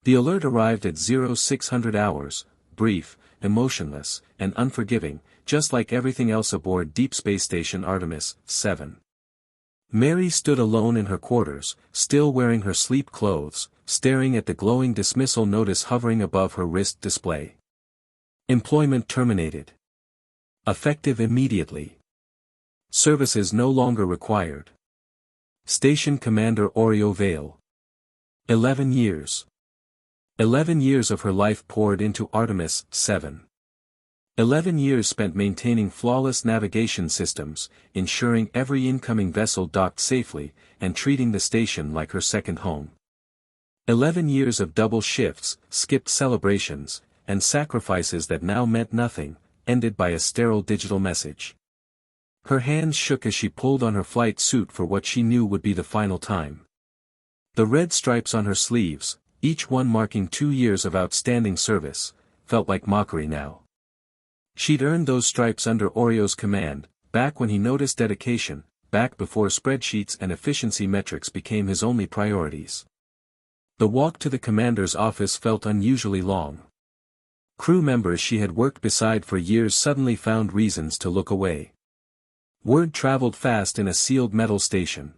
The alert arrived at 0600 hours, brief, emotionless, and unforgiving, just like everything else aboard Deep Space Station Artemis 7. Mary stood alone in her quarters, still wearing her sleep clothes, staring at the glowing dismissal notice hovering above her wrist display. Employment terminated. Effective immediately. Services no longer required. Station Commander Oreo Vale. 11 years. 11 years of her life poured into Artemis 7. 11 years spent maintaining flawless navigation systems, ensuring every incoming vessel docked safely, and treating the station like her second home. 11 years of double shifts, skipped celebrations, and sacrifices that now meant nothing, ended by a sterile digital message. Her hands shook as she pulled on her flight suit for what she knew would be the final time. The red stripes on her sleeves, each one marking 2 years of outstanding service, felt like mockery now. She'd earned those stripes under Oreo's command, back when he noticed dedication, back before spreadsheets and efficiency metrics became his only priorities. The walk to the commander's office felt unusually long. Crew members she had worked beside for years suddenly found reasons to look away. Word traveled fast in a sealed metal station.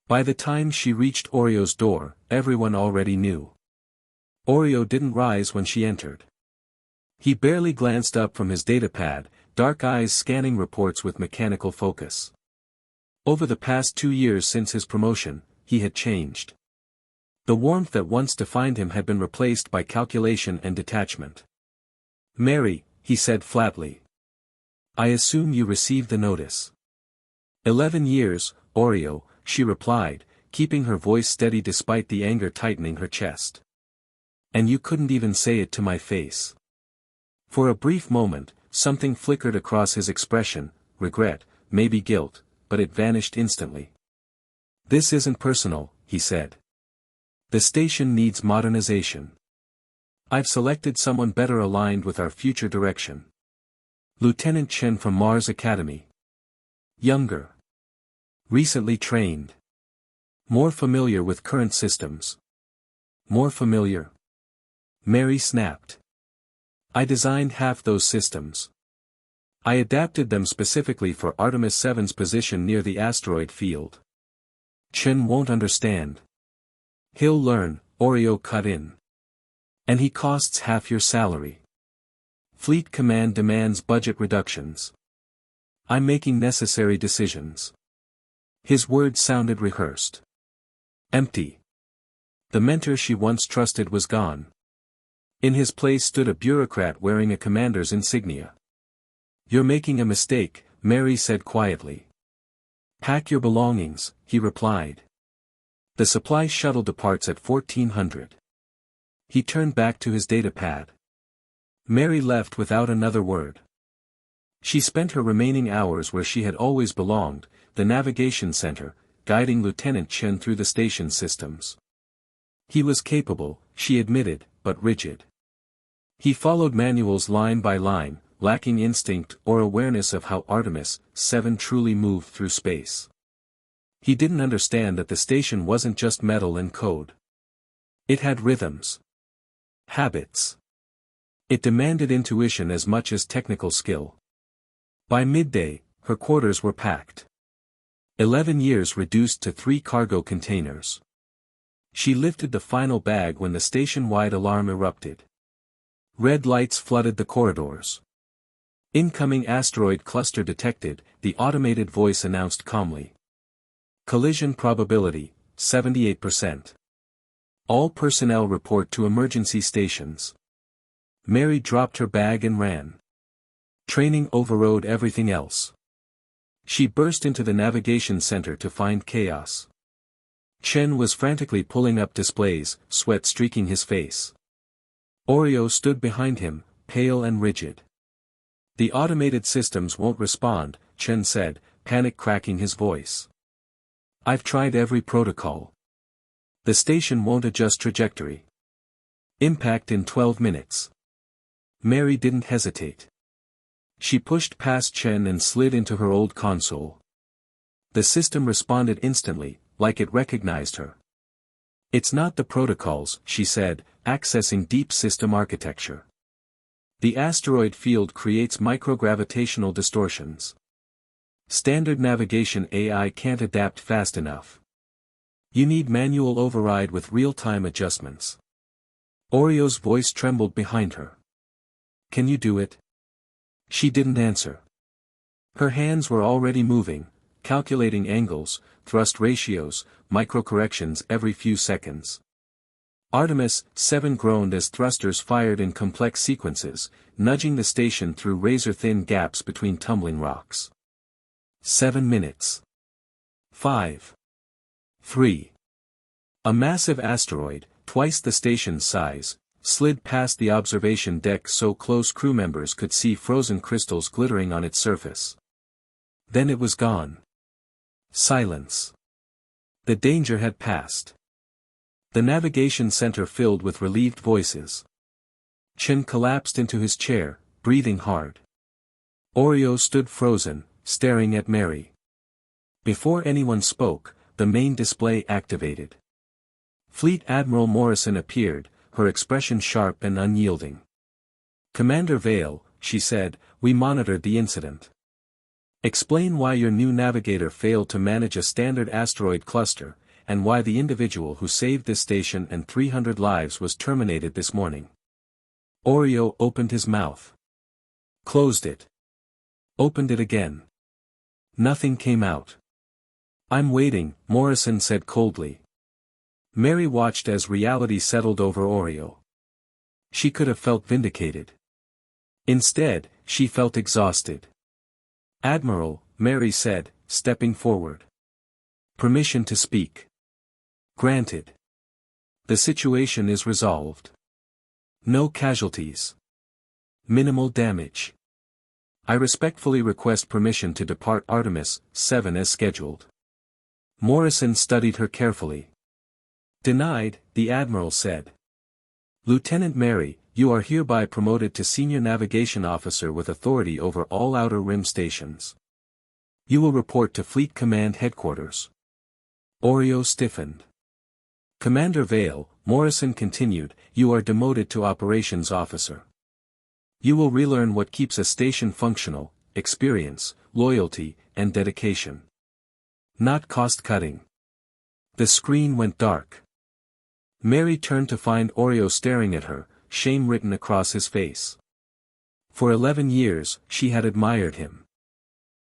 By the time she reached Oreo's door, everyone already knew. Oreo didn't rise when she entered. He barely glanced up from his datapad, dark eyes scanning reports with mechanical focus. Over the past 2 years since his promotion, he had changed. The warmth that once defined him had been replaced by calculation and detachment. "Mary," he said flatly. "I assume you received the notice." 11 years, Oreo, she replied, keeping her voice steady despite the anger tightening her chest. "And you couldn't even say it to my face." For a brief moment, something flickered across his expression, regret, maybe guilt, but it vanished instantly. "This isn't personal," he said. "The station needs modernization. I've selected someone better aligned with our future direction. Lieutenant Chen from Mars Academy. Younger. Recently trained. More familiar with current systems." "More familiar?" Mary snapped. "I designed half those systems. I adapted them specifically for Artemis 7's position near the asteroid field." "Chen won't understand." "He'll learn," Oreo cut in. "And he costs half your salary. Fleet Command demands budget reductions. I'm making necessary decisions." His words sounded rehearsed. Empty. The mentor she once trusted was gone. In his place stood a bureaucrat wearing a commander's insignia. "You're making a mistake," Mary said quietly. "Pack your belongings," he replied. "The supply shuttle departs at 1400. He turned back to his datapad. Mary left without another word. She spent her remaining hours where she had always belonged, the navigation center, guiding Lieutenant Chen through the station systems. He was capable, she admitted, but rigid. He followed manuals line by line, lacking instinct or awareness of how Artemis 7 truly moved through space. He didn't understand that the station wasn't just metal and code. It had rhythms. Habits. It demanded intuition as much as technical skill. By midday, her quarters were packed. 11 years reduced to 3 cargo containers. She lifted the final bag when the station-wide alarm erupted. Red lights flooded the corridors. "Incoming asteroid cluster detected," the automated voice announced calmly. "Collision probability, 78%. All personnel report to emergency stations." Mary dropped her bag and ran. Training overrode everything else. She burst into the navigation center to find chaos. Chen was frantically pulling up displays, sweat streaking his face. Oreo stood behind him, pale and rigid. "The automated systems won't respond," Chen said, panic cracking his voice. "I've tried every protocol. The station won't adjust trajectory. Impact in 12 minutes. Mary didn't hesitate. She pushed past Chen and slid into her old console. The system responded instantly, like it recognized her. It's not the protocols, she said, accessing deep system architecture. The asteroid field creates microgravitational distortions. Standard navigation AI can't adapt fast enough. You need manual override with real-time adjustments. Oreo's voice trembled behind her. Can you do it? She didn't answer. Her hands were already moving, calculating angles, thrust ratios, microcorrections every few seconds. Artemis 7 groaned as thrusters fired in complex sequences, nudging the station through razor-thin gaps between tumbling rocks. 7 minutes. 5. 3. A massive asteroid, twice the station's size, slid past the observation deck so close crew members could see frozen crystals glittering on its surface. Then it was gone. Silence. The danger had passed. The navigation center filled with relieved voices. Chen collapsed into his chair, breathing hard. Oreo stood frozen, staring at Mary. Before anyone spoke, the main display activated. Fleet Admiral Morrison appeared, her expression sharp and unyielding. "Commander Vale," she said, "we monitored the incident. Explain why your new navigator failed to manage a standard asteroid cluster, and why the individual who saved this station and 300 lives was terminated this morning." Oreo opened his mouth. Closed it. Opened it again. Nothing came out. "I'm waiting," Morrison said coldly. Mary watched as reality settled over Oreo. She could have felt vindicated. Instead, she felt exhausted. "Admiral," Mary said, stepping forward. "Permission to speak." "Granted. The situation is resolved. No casualties. Minimal damage. I respectfully request permission to depart Artemis 7 as scheduled." Morrison studied her carefully. "Denied," the Admiral said. "Lieutenant Mary, you are hereby promoted to Senior Navigation Officer with authority over all Outer Rim stations. You will report to Fleet Command Headquarters." Oreo stiffened. "Commander Vale," Morrison continued, "you are demoted to Operations Officer. You will relearn what keeps a station functional: experience, loyalty, and dedication. Not cost-cutting." The screen went dark. Mary turned to find Oreo staring at her, shame written across his face. For 11 years, she had admired him.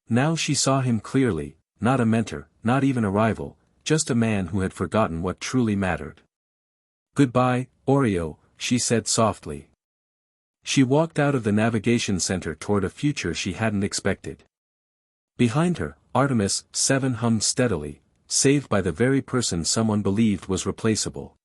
Now she saw him clearly, not a mentor, not even a rival, just a man who had forgotten what truly mattered. "Goodbye, Oreo," she said softly. She walked out of the navigation center toward a future she hadn't expected. Behind her, Artemis 7 hummed steadily, saved by the very person someone believed was replaceable.